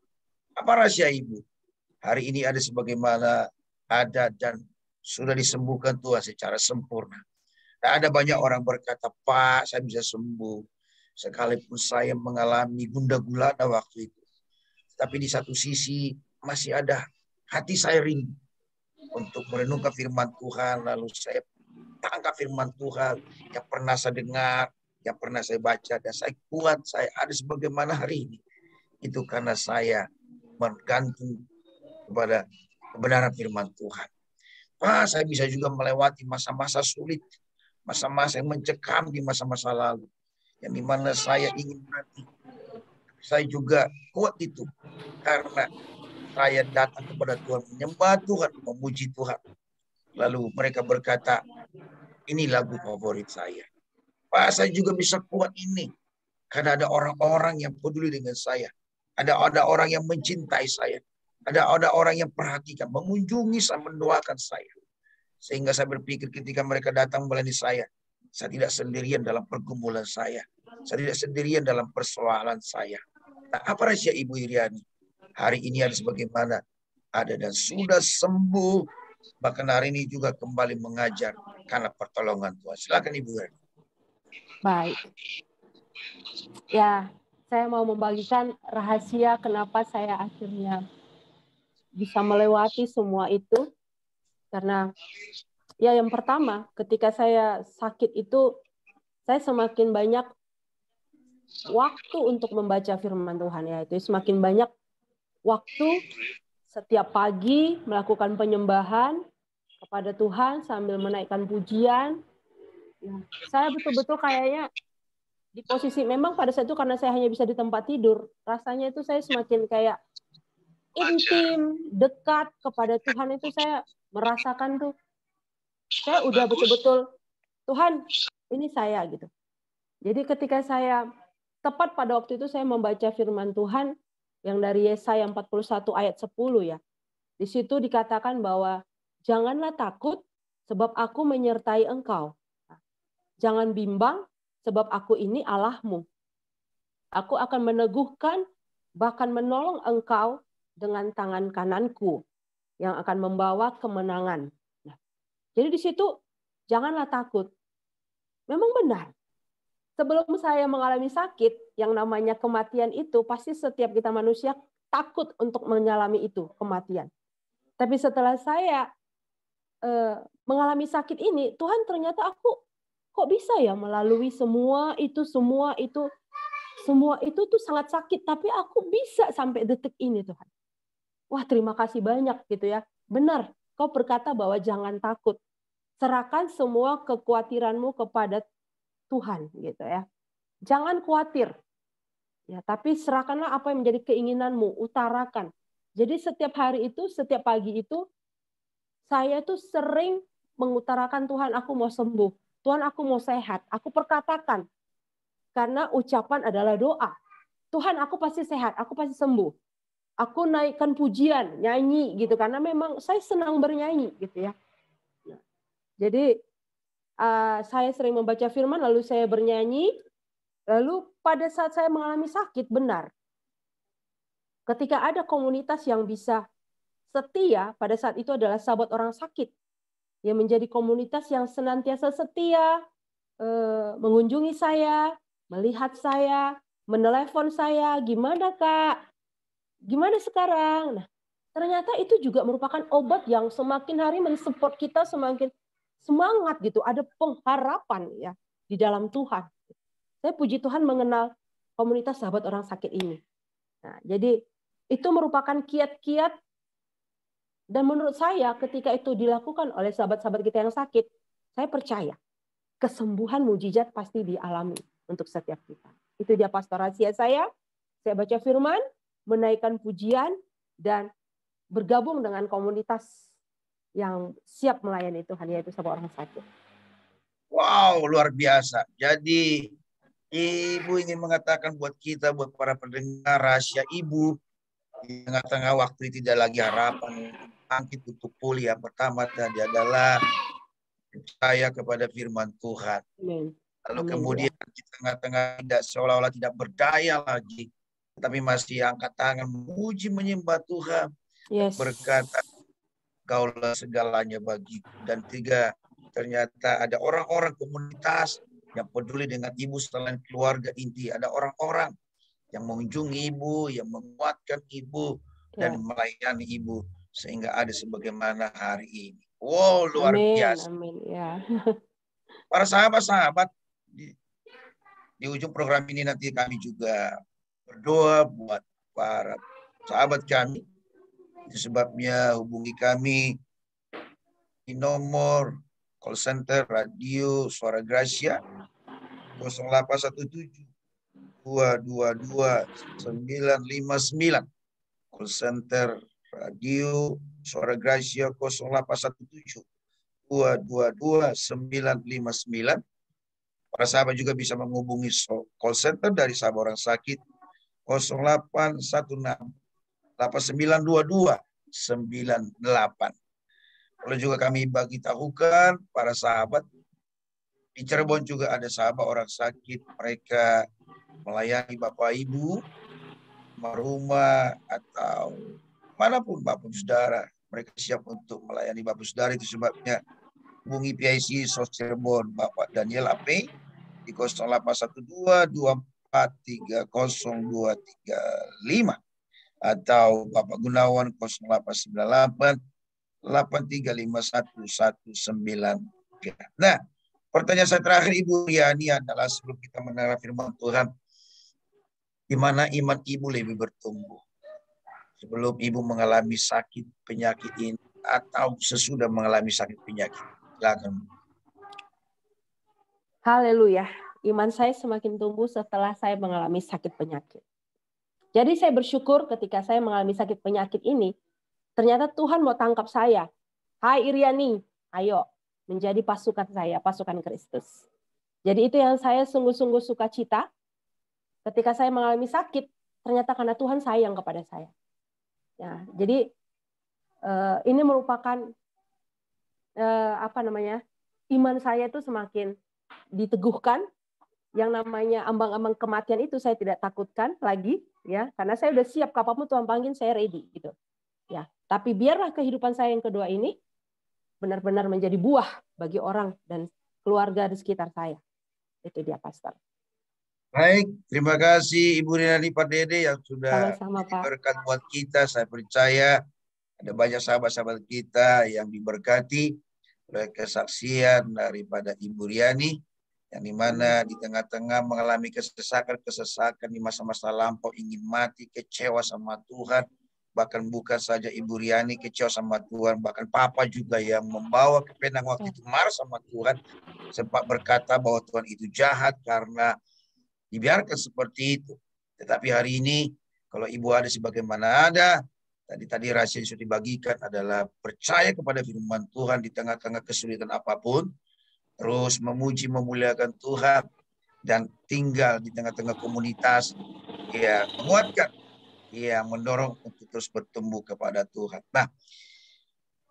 Apa rahasia Ibu? Hari ini ada sebagaimana ada dan sudah disembuhkan Tuhan secara sempurna. Nah, ada banyak orang berkata, Pak, saya bisa sembuh. Sekalipun saya mengalami gundah gulana waktu itu. Tapi di satu sisi masih ada hati saya rindu untuk merenungkan firman Tuhan. Lalu saya tangkap firman Tuhan yang pernah saya dengar, yang pernah saya baca. Dan saya kuat, saya ada sebagaimana hari ini. Itu karena saya bergantung kepada kebenaran firman Tuhan. Pak, saya bisa juga melewati masa-masa sulit. Masa-masa yang mencekam di masa-masa lalu. Yang dimana saya ingin mati. Saya juga kuat itu. Karena saya datang kepada Tuhan, menyembah Tuhan, memuji Tuhan. Lalu mereka berkata, ini lagu favorit saya. Pak, saya juga bisa kuat ini. Karena ada orang-orang yang peduli dengan saya. Ada orang yang mencintai saya. Ada orang yang perhatikan, mengunjungi saya, mendoakan saya. Sehingga saya berpikir ketika mereka datang melayani saya tidak sendirian dalam pergumulan saya. Saya tidak sendirian dalam persoalan saya. Nah, apa rahasia Ibu Iriani? Hari ini ada sebagaimana ada dan sudah sembuh. Bahkan hari ini juga kembali mengajar karena pertolongan Tuhan. Silakan Ibu Iriani. Baik. Ya, saya mau membagikan rahasia kenapa saya akhirnya bisa melewati semua itu. Karena ya yang pertama, ketika saya sakit itu, saya semakin banyak waktu untuk membaca firman Tuhan, yaitu semakin banyak waktu setiap pagi melakukan penyembahan kepada Tuhan sambil menaikkan pujian. Ya, saya betul-betul kayaknya di posisi, memang pada saat itu karena saya hanya bisa di tempat tidur, rasanya itu saya semakin kayak intim, dekat kepada Tuhan. Itu saya merasakan tuh, saya udah betul-betul, Tuhan ini saya gitu. Jadi ketika saya tepat pada waktu itu saya membaca firman Tuhan yang dari Yesaya 41 ayat 10 ya. Di situ dikatakan bahwa janganlah takut sebab aku menyertai engkau. Jangan bimbang sebab aku ini Allahmu. Aku akan meneguhkan bahkan menolong engkau dengan tangan kananku yang akan membawa kemenangan. Nah, jadi di situ janganlah takut. Memang benar. Sebelum saya mengalami sakit, yang namanya kematian itu, pasti setiap kita manusia takut untuk mengalami itu, kematian. Tapi setelah saya mengalami sakit ini, Tuhan ternyata aku kok bisa ya melalui semua itu tuh sangat sakit, tapi aku bisa sampai detik ini Tuhan. Wah, terima kasih banyak gitu ya. Benar, kau berkata bahwa jangan takut. Serahkan semua kekhawatiranmu kepada Tuhan gitu ya. Jangan khawatir. Ya, tapi serahkanlah apa yang menjadi keinginanmu, utarakan. Jadi setiap hari itu, setiap pagi itu, saya tuh sering mengutarakan, Tuhan aku mau sembuh, Tuhan aku mau sehat. Aku perkatakan, karena ucapan adalah doa. Tuhan aku pasti sehat, aku pasti sembuh. Aku naikkan pujian, nyanyi gitu, karena memang saya senang bernyanyi gitu ya. Nah, jadi saya sering membaca firman, lalu saya bernyanyi. Lalu pada saat saya mengalami sakit, benar. Ketika ada komunitas yang bisa setia, pada saat itu adalah sahabat orang sakit. Yang menjadi komunitas yang senantiasa setia, mengunjungi saya, melihat saya, menelepon saya, gimana Kak? Gimana sekarang? Nah, ternyata itu juga merupakan obat yang semakin hari mensupport kita semakin semangat gitu. Ada pengharapan ya di dalam Tuhan. Saya puji Tuhan mengenal komunitas sahabat orang sakit ini. Nah, jadi itu merupakan kiat-kiat, dan menurut saya ketika itu dilakukan oleh sahabat-sahabat kita yang sakit, saya percaya kesembuhan mujizat pasti dialami untuk setiap kita. Itu dia pastorasi saya baca firman, menaikkan pujian, dan bergabung dengan komunitas yang siap melayani Tuhan, yaitu sahabat orang sakit. Wow, luar biasa. Jadi Ibu ingin mengatakan buat kita, buat para pendengar, rahasia Ibu di tengah-tengah waktu tidak lagi harapan bangkit untuk pulih. Yang pertama tadi adalah percaya kepada firman Tuhan. Amen. Lalu Amen, kemudian ya. di tengah-tengah tidak seolah-olah tidak berdaya lagi, tapi masih angkat tangan memuji menyembah Tuhan. Yes. Berkata, Kaulah segalanya bagiku. Dan tiga, ternyata ada orang-orang komunitas yang peduli dengan Ibu selain keluarga inti. Ada orang-orang yang mengunjungi Ibu, yang menguatkan Ibu, dan melayani Ibu. Sehingga ada sebagaimana hari ini. Wow, luar biasa. Amin, ya. Para sahabat-sahabat, di ujung program ini nanti kami juga berdoa buat para sahabat kami. Itu sebabnya hubungi kami di nomor call center Radio Suara Gracia 0817 222 959. Call center Radio Suara Gracia 0817 222 959. Para sahabat juga bisa menghubungi call center dari sahabat orang sakit 0816 8922 98. Lalu juga kami bagi tahukan para sahabat di Cirebon juga ada sahabat orang sakit, mereka melayani Bapak Ibu, rumah atau manapun Bapak Saudara, mereka siap untuk melayani Bapak Saudara. Itu sebabnya hubungi PIC SOS Cirebon Bapak Daniel AP di 0812 2430 235 atau Bapak Gunawan 0898 8351 193. Nah, pertanyaan saya terakhir Ibu Yani adalah sebelum kita mendengar firman Tuhan, di mana iman Ibu lebih bertumbuh? Sebelum Ibu mengalami sakit penyakit ini atau sesudah mengalami sakit penyakit? Silakan. Haleluya. Iman saya semakin tumbuh setelah saya mengalami sakit penyakit. Jadi saya bersyukur ketika saya mengalami sakit penyakit ini, ternyata Tuhan mau tangkap saya. Hai Iriani, ayo menjadi pasukan saya, pasukan Kristus. Jadi itu yang saya sungguh-sungguh sukacita. Ketika saya mengalami sakit, ternyata karena Tuhan sayang kepada saya. Ya, jadi ini merupakan iman saya itu semakin diteguhkan. Yang namanya ambang-ambang kematian itu saya tidak takutkan lagi, ya, karena saya udah siap kapanpun Tuhan panggil saya ready, gitu. Ya, tapi biarlah kehidupan saya yang kedua ini benar-benar menjadi buah bagi orang dan keluarga di sekitar saya. Itu dia, Pastor. Baik, terima kasih Ibu Rinani Pak Dede yang sudah berkat buat kita. Saya percaya ada banyak sahabat-sahabat kita yang diberkati oleh kesaksian daripada Ibu Riani, yang dimana di tengah-tengah mengalami kesesakan di masa-masa lampau, ingin mati, kecewa sama Tuhan. Bahkan bukan saja Ibu Riani kecewa sama Tuhan, bahkan Papa juga yang membawa ke Penang waktu itu marah sama Tuhan, sempat berkata bahwa Tuhan itu jahat karena dibiarkan seperti itu. Tetapi hari ini, kalau Ibu ada sebagaimana ada, Tadi rahasia yang sudah dibagikan adalah percaya kepada firman Tuhan di tengah-tengah kesulitan apapun, terus memuji memuliakan Tuhan, dan tinggal di tengah-tengah komunitas, ya menguatkan, ya mendorong untuk terus bertumbuh kepada Tuhan. Nah,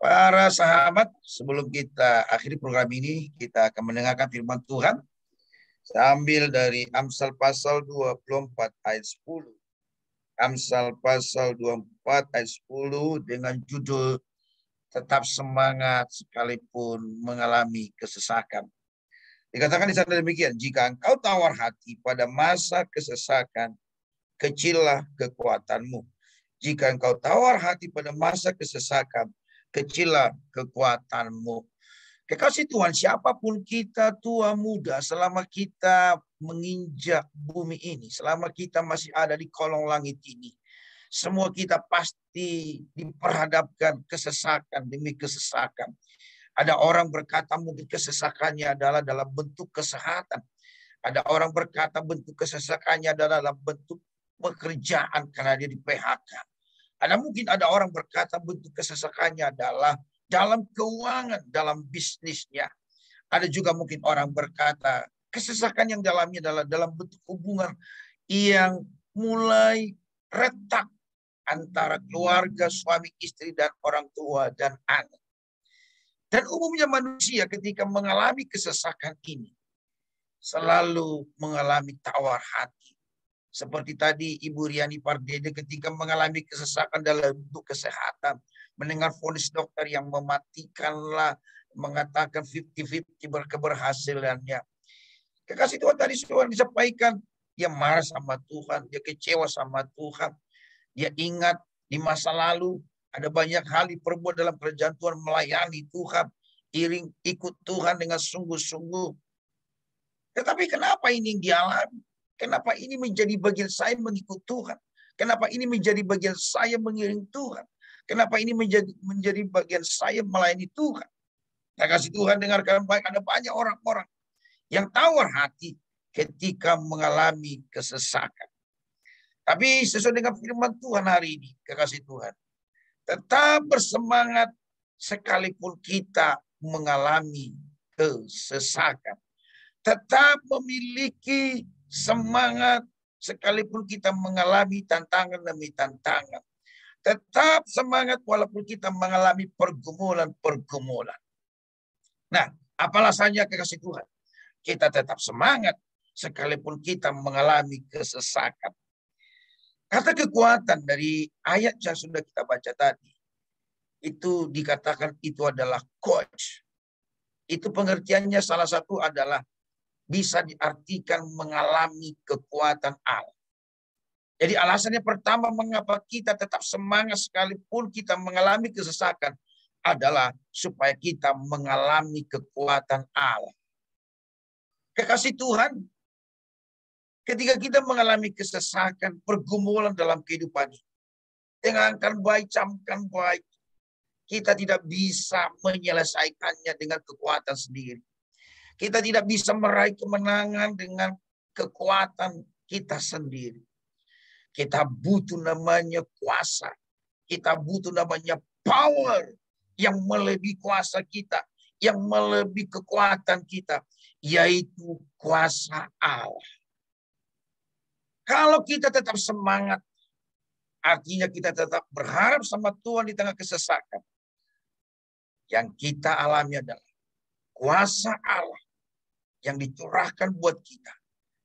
para sahabat, sebelum kita akhiri program ini, kita akan mendengarkan firman Tuhan. Saya ambil dari Amsal pasal 24 ayat 10. Amsal pasal 24 ayat 10 dengan judul tetap semangat sekalipun mengalami kesesakan. Dikatakan di sana demikian, jika engkau tawar hati pada masa kesesakan, kecillah kekuatanmu. Jika engkau tawar hati pada masa kesesakan, kecillah kekuatanmu. Kekasih Tuhan, siapapun kita, tua muda, selama kita menginjak bumi ini, selama kita masih ada di kolong langit ini, semua kita pasti diperhadapkan kesesakan demi kesesakan. Ada orang berkata mungkin kesesakannya adalah dalam bentuk kesehatan. Ada orang berkata bentuk kesesakannya adalah dalam bentuk pekerjaan karena dia di PHK. Mungkin ada orang berkata bentuk kesesakannya adalah dalam keuangan, dalam bisnisnya. Ada juga mungkin orang berkata kesesakan yang dalamnya adalah dalam bentuk hubungan yang mulai retak antara keluarga, suami, istri, dan orang tua, dan anak. Dan umumnya manusia ketika mengalami kesesakan ini, selalu mengalami tawar hati. Seperti tadi Ibu Riani Pardede ketika mengalami kesesakan dalam bentuk kesehatan, mendengar vonis dokter yang mematikanlah, mengatakan 50-50 keberhasilannya. Kekasih Tuhan tadi sudah disampaikan, dia marah sama Tuhan, dia kecewa sama Tuhan. Dia ingat di masa lalu ada banyak hal diperbuat dalam kerajaan Tuhan, melayani Tuhan, ikut Tuhan dengan sungguh-sungguh. Tetapi kenapa ini yang dialami? Kenapa ini menjadi bagian saya mengikut Tuhan? Kenapa ini menjadi bagian saya mengiring Tuhan? Kenapa ini menjadi bagian saya melayani Tuhan? Nah, kasih Tuhan dengarkan baik, ada banyak orang-orang yang tawar hati ketika mengalami kesesakan. Tapi sesuai dengan firman Tuhan hari ini, kekasih Tuhan, tetap bersemangat sekalipun kita mengalami kesesakan. Tetap memiliki semangat sekalipun kita mengalami tantangan demi tantangan. Tetap semangat walaupun kita mengalami pergumulan-pergumulan. Nah, apa alasannya kekasih Tuhan? Kita tetap semangat sekalipun kita mengalami kesesakan. Kata kekuatan dari ayat yang sudah kita baca tadi, itu dikatakan itu adalah coach. Itu pengertiannya salah satu adalah bisa diartikan mengalami kekuatan Allah. Jadi alasannya pertama mengapa kita tetap semangat sekalipun kita mengalami kesesakan adalah supaya kita mengalami kekuatan Allah. Kekasih Tuhan, ketika kita mengalami kesesakan, pergumulan dalam kehidupan ini, dengarkan baik, camkan baik, kita tidak bisa menyelesaikannya dengan kekuatan sendiri. Kita tidak bisa meraih kemenangan dengan kekuatan kita sendiri. Kita butuh namanya kuasa. Kita butuh namanya power yang melebihi kuasa kita, yang melebihi kekuatan kita, yaitu kuasa Allah. Kalau kita tetap semangat, artinya kita tetap berharap sama Tuhan di tengah kesesakan. Yang kita alami adalah kuasa Allah yang dicurahkan buat kita.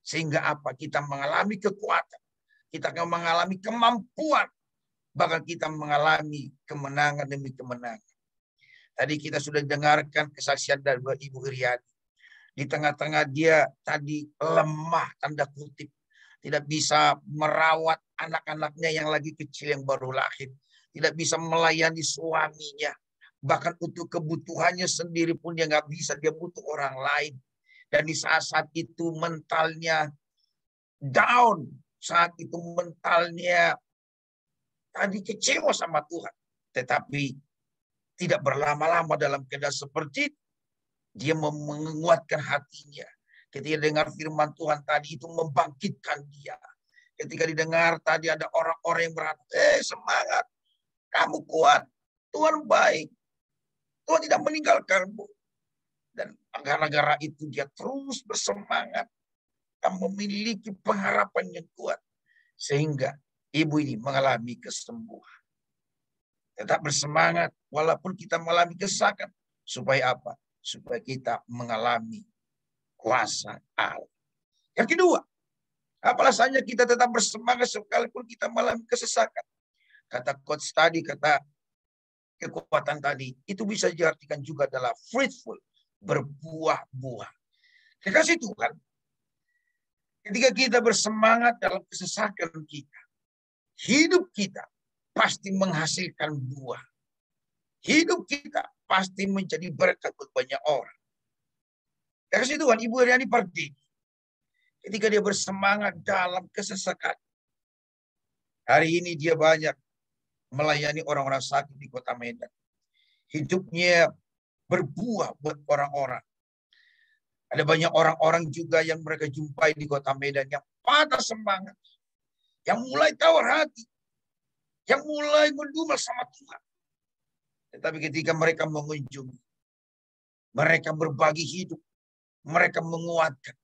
Sehingga apa? Kita mengalami kekuatan. Kita akan mengalami kemampuan. Bahkan kita mengalami kemenangan demi kemenangan. Tadi kita sudah dengarkan kesaksian dari Ibu Riani. Di tengah-tengah dia tadi lemah, tanda kutip. Tidak bisa merawat anak-anaknya yang lagi kecil yang baru lahir. Tidak bisa melayani suaminya. Bahkan untuk kebutuhannya sendiri pun dia nggak bisa. Dia butuh orang lain. Dan di saat-saat itu mentalnya down. Saat itu mentalnya tadi kecewa sama Tuhan. Tetapi tidak berlama-lama dalam keadaan seperti itu. Dia menguatkan hatinya. Ketika dengar firman Tuhan tadi itu membangkitkan dia. Ketika didengar tadi ada orang-orang yang berkata, semangat. Kamu kuat. Tuhan baik. Tuhan tidak meninggalkanmu. Dan gara-gara itu dia terus bersemangat dan memiliki pengharapan yang kuat. Sehingga ibu ini mengalami kesembuhan. Tetap bersemangat walaupun kita mengalami kesakan. Supaya apa? Supaya kita mengalami kuasa Allah. Yang kedua, apalahnya kita tetap bersemangat sekalipun kita mengalami kesesakan. Kata coach tadi, kata kekuatan tadi, itu bisa diartikan juga adalah fruitful, berbuah-buah. Kekasih Tuhan, ketika kita bersemangat dalam kesesakan kita, hidup kita pasti menghasilkan buah. Hidup kita pasti menjadi berkat buat banyak orang. Kekasih Tuhan, Ibu Riani Pardini, ketika dia bersemangat dalam kesesakan, hari ini dia banyak melayani orang-orang sakit di kota Medan. Hidupnya berbuah buat orang-orang. Ada banyak orang-orang juga yang mereka jumpai di kota Medan yang patah semangat, yang mulai tawar hati, yang mulai mendumel sama Tuhan. Tetapi ketika mereka mengunjungi, mereka berbagi hidup, mereka menguatkan.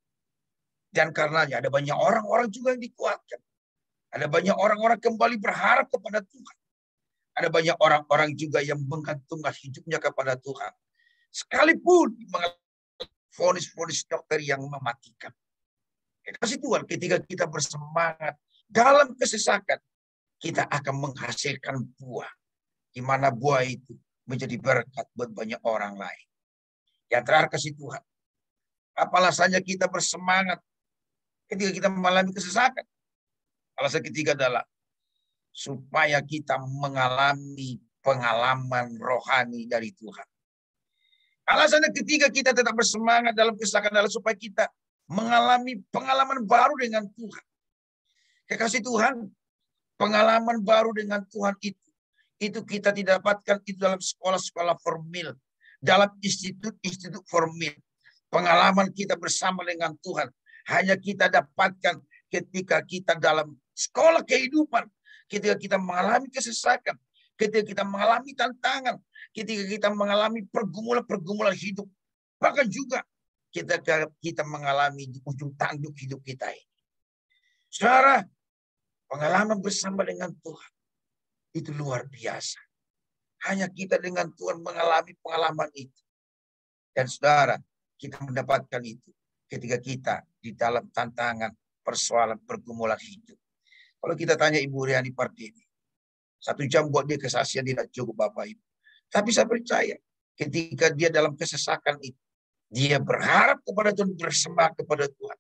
Dan karenanya ada banyak orang-orang juga yang dikuatkan. Ada banyak orang-orang kembali berharap kepada Tuhan. Ada banyak orang-orang juga yang menggantungkan hidupnya kepada Tuhan. Sekalipun vonis-vonis dokter yang mematikan. Kasih Tuhan, ketika kita bersemangat dalam kesesakan, kita akan menghasilkan buah. Di mana buah itu menjadi berkat buat banyak orang lain. Yang terakhir kasih Tuhan, apalahnya kita bersemangat ketika kita mengalami kesesakan. Alasan ketiga adalah supaya kita mengalami pengalaman rohani dari Tuhan. Alasan ketiga kita tetap bersemangat dalam kesesakan adalah supaya kita mengalami pengalaman baru dengan Tuhan. Kekasih Tuhan, pengalaman baru dengan Tuhan itu kita tidak dapatkan itu dalam sekolah-sekolah formal, dalam institut-institut formal. Pengalaman kita bersama dengan Tuhan hanya kita dapatkan ketika kita dalam sekolah kehidupan. Ketika kita mengalami kesesakan, ketika kita mengalami tantangan, ketika kita mengalami pergumulan-pergumulan hidup, bahkan juga kita mengalami di ujung tanduk hidup kita ini. Saudara, pengalaman bersama dengan Tuhan itu luar biasa. Hanya kita dengan Tuhan mengalami pengalaman itu. Dan saudara, kita mendapatkan itu ketika kita di dalam tantangan, persoalan, pergumulan hidup. Kalau kita tanya Ibu Riani Pardini, 1 jam buat dia kesaksian tidak cukup Bapak Ibu. Tapi saya percaya ketika dia dalam kesesakan itu, dia berharap kepada Tuhan, bersemangat kepada Tuhan.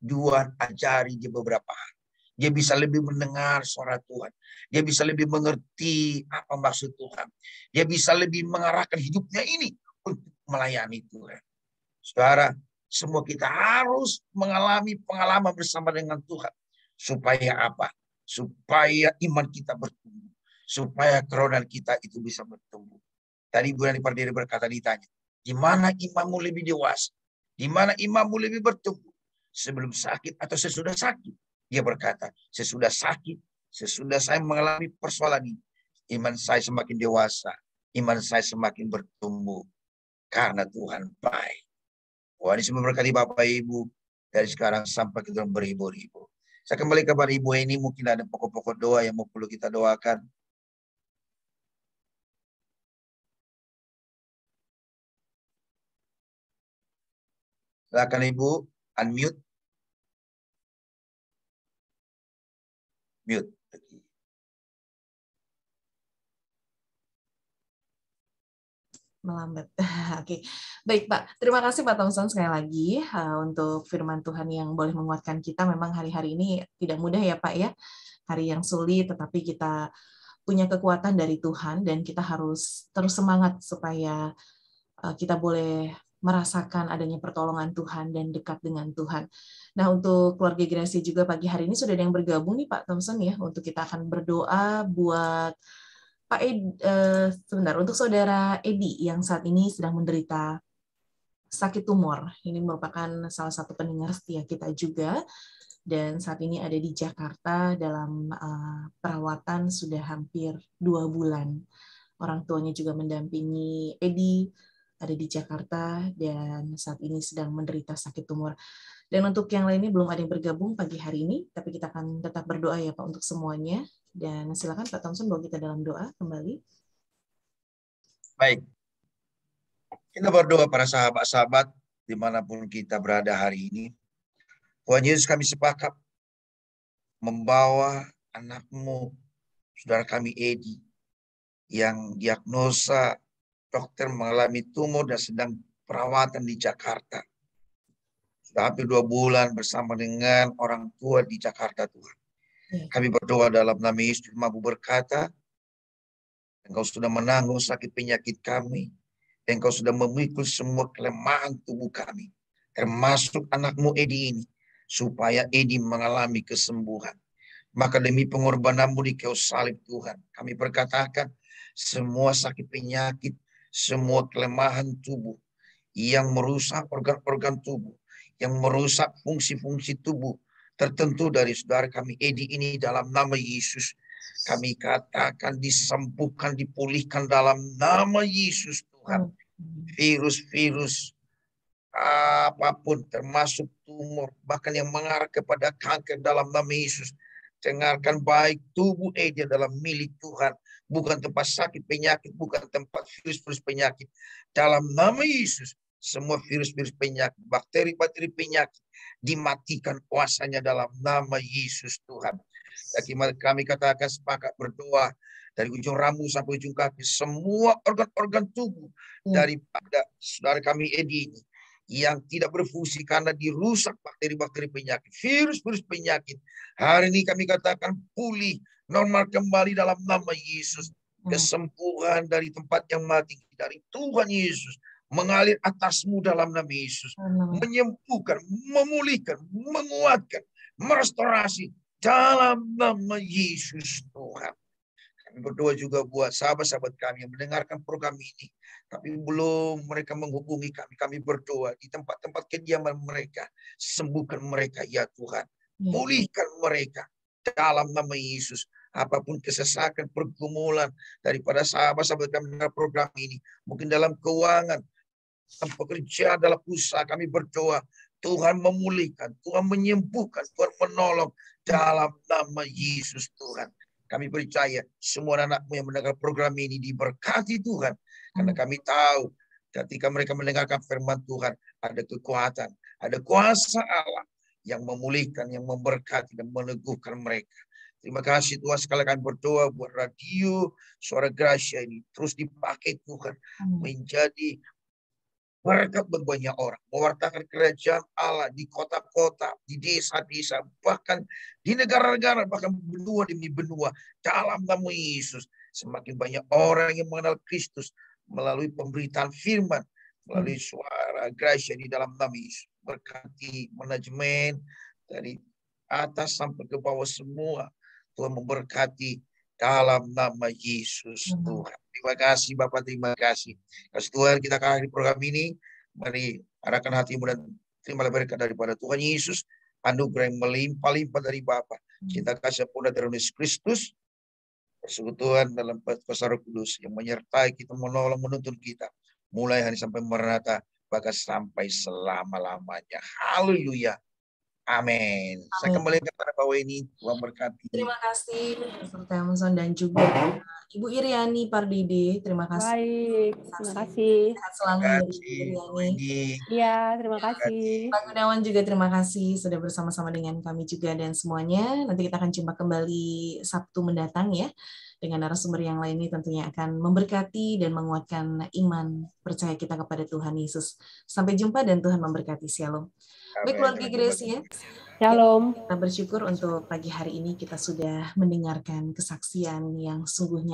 Tuhan ajari dia beberapa hal. Dia bisa lebih mendengar suara Tuhan. Dia bisa lebih mengerti apa maksud Tuhan. Dia bisa lebih mengarahkan hidupnya ini untuk melayani Tuhan. Saudara, semua kita harus mengalami pengalaman bersama dengan Tuhan. Supaya apa? Supaya iman kita bertumbuh. Supaya kerohanian kita itu bisa bertumbuh. Tadi Bu Riani Pardini berkata, ditanya, di mana imanmu lebih dewasa? Di mana imanmu lebih bertumbuh? Sebelum sakit atau sesudah sakit? Dia berkata, sesudah sakit, sesudah saya mengalami persoalan ini, iman saya semakin dewasa, iman saya semakin bertumbuh. Karena Tuhan baik. Wah, ini semua berkati Bapak Ibu dari sekarang sampai ke dalam beribu-ribu. Saya kembali kepada Ibu ini, mungkin ada pokok-pokok doa yang mau perlu kita doakan. Silakan Ibu, unmute. Mute. Melambat. Oke, baik Pak. Terima kasih Pak Thompson sekali lagi untuk firman Tuhan yang boleh menguatkan kita. Memang hari-hari ini tidak mudah ya Pak ya. Hari yang sulit, tetapi kita punya kekuatan dari Tuhan dan kita harus terus semangat supaya kita boleh merasakan adanya pertolongan Tuhan dan dekat dengan Tuhan. Nah, untuk keluarga Grasi juga pagi hari ini sudah ada yang bergabung nih Pak Thompson ya, untuk kita akan berdoa buat Pak sebentar, untuk saudara Edi yang saat ini sedang menderita sakit tumor. Ini merupakan salah satu pendengar setia kita juga. dan saat ini ada di Jakarta dalam perawatan sudah hampir 2 bulan. Orang tuanya juga mendampingi Edi, ada di Jakarta, dan saat ini sedang menderita sakit tumor. Dan untuk yang lainnya belum ada yang bergabung pagi hari ini, tapi kita akan tetap berdoa ya Pak untuk semuanya. Dan silakan Pak Thompson bawa kita dalam doa kembali. Baik, kita berdoa para sahabat-sahabat dimanapun kita berada hari ini. Tuhan Yesus, kami sepakat membawa anakmu, saudara kami Edi, yang diagnosa dokter mengalami tumor dan sedang perawatan di Jakarta. Sudah hampir 2 bulan bersama dengan orang tua di Jakarta, Tuhan. Kami berdoa dalam nama Yesus, Mampu berkata, Engkau sudah menanggung sakit penyakit kami. Engkau sudah memikul semua kelemahan tubuh kami, termasuk anakmu Edi ini, supaya Edi mengalami kesembuhan. Maka demi pengorbananmu di kayu salib Tuhan, kami berkatakan semua sakit penyakit, semua kelemahan tubuh yang merusak organ-organ tubuh, yang merusak fungsi-fungsi tubuh tertentu dari saudara kami Edi ini dalam nama Yesus. Kami katakan disembuhkan, dipulihkan dalam nama Yesus Tuhan. Virus-virus apapun termasuk tumor, bahkan yang mengarah kepada kanker dalam nama Yesus. Dengarkan baik, tubuh Edi adalah milik Tuhan. Bukan tempat sakit penyakit, bukan tempat virus-virus penyakit. Dalam nama Yesus, semua virus-virus penyakit, bakteri-bakteri penyakit dimatikan kuasanya dalam nama Yesus Tuhan. Kami katakan sepakat berdoa dari ujung rambut sampai ujung kaki, semua organ-organ tubuh daripada saudara kami Edi ini yang tidak berfungsi karena dirusak bakteri-bakteri penyakit, virus-virus penyakit. Hari ini kami katakan pulih, normal kembali dalam nama Yesus. Kesembuhan dari tempat yang mati, dari Tuhan Yesus, mengalir atasmu dalam nama Yesus. Menyembuhkan, memulihkan, menguatkan, merestorasi dalam nama Yesus Tuhan. Kami berdoa juga buat sahabat-sahabat kami yang mendengarkan program ini, tapi belum mereka menghubungi kami. Kami berdoa di tempat-tempat kediaman mereka. Sembuhkan mereka ya Tuhan. Pulihkan mereka dalam nama Yesus. Apapun kesesakan, pergumulan daripada sahabat-sahabat kami dalam program ini. Mungkin dalam keuangan, dalam pekerjaan, dalam usaha, kami berdoa. Tuhan memulihkan, Tuhan menyembuhkan, Tuhan menolong dalam nama Yesus Tuhan. Kami percaya semua anak-anakmu yang mendengar program ini diberkati Tuhan. Karena kami tahu ketika mereka mendengarkan firman Tuhan, ada kekuatan, ada kuasa Allah yang memulihkan, yang memberkati dan meneguhkan mereka. Terima kasih Tuhan, sekali kami berdoa buat radio Suara Gracia ini terus dipakai Tuhan menjadi berkat bagi banyak orang, mewartakan kerajaan Allah di kota-kota, di desa-desa, bahkan di negara-negara, bahkan benua demi benua. Dalam nama Yesus, semakin banyak orang yang mengenal Kristus melalui pemberitaan firman, melalui Suara Gracia di dalam nama Yesus. Berkati manajemen dari atas sampai ke bawah semua. Tuhan memberkati dalam nama Yesus Tuhan. Terima kasih Bapak, terima kasih. Kasih Tuhan kita akhiri program ini. Mari arahkan hatimu dan terimalah berkat daripada Tuhan Yesus. Anugerah yang melimpah-limpah dari Bapa. Cinta kasih pun dari Yesus Kristus. Persekutuan dalam kuasa Roh Kudus yang menyertai kita, menolong, menuntun kita. Mulai hari sampai maranatha, bahkan sampai selama-lamanya. Haleluya. Amin. Saya kembali kepada Pak Weni. Tuhan berkati. Terima kasih Pastor Thompson dan juga Ibu Iriani Pardede. Terima kasih. Baik, terima kasih. Sehat selalu ya Ibu Iriani. Iya, terima kasih. Pak Gunawan juga terima kasih sudah bersama-sama dengan kami juga dan semuanya. Nanti kita akan jumpa kembali Sabtu mendatang ya. Dengan narasumber yang lainnya tentunya akan memberkati dan menguatkan iman percaya kita kepada Tuhan Yesus. Sampai jumpa dan Tuhan memberkati. Shalom. Baik keluarga Gracia. Shalom. Kita bersyukur untuk pagi hari ini kita sudah mendengarkan kesaksian yang sungguhnya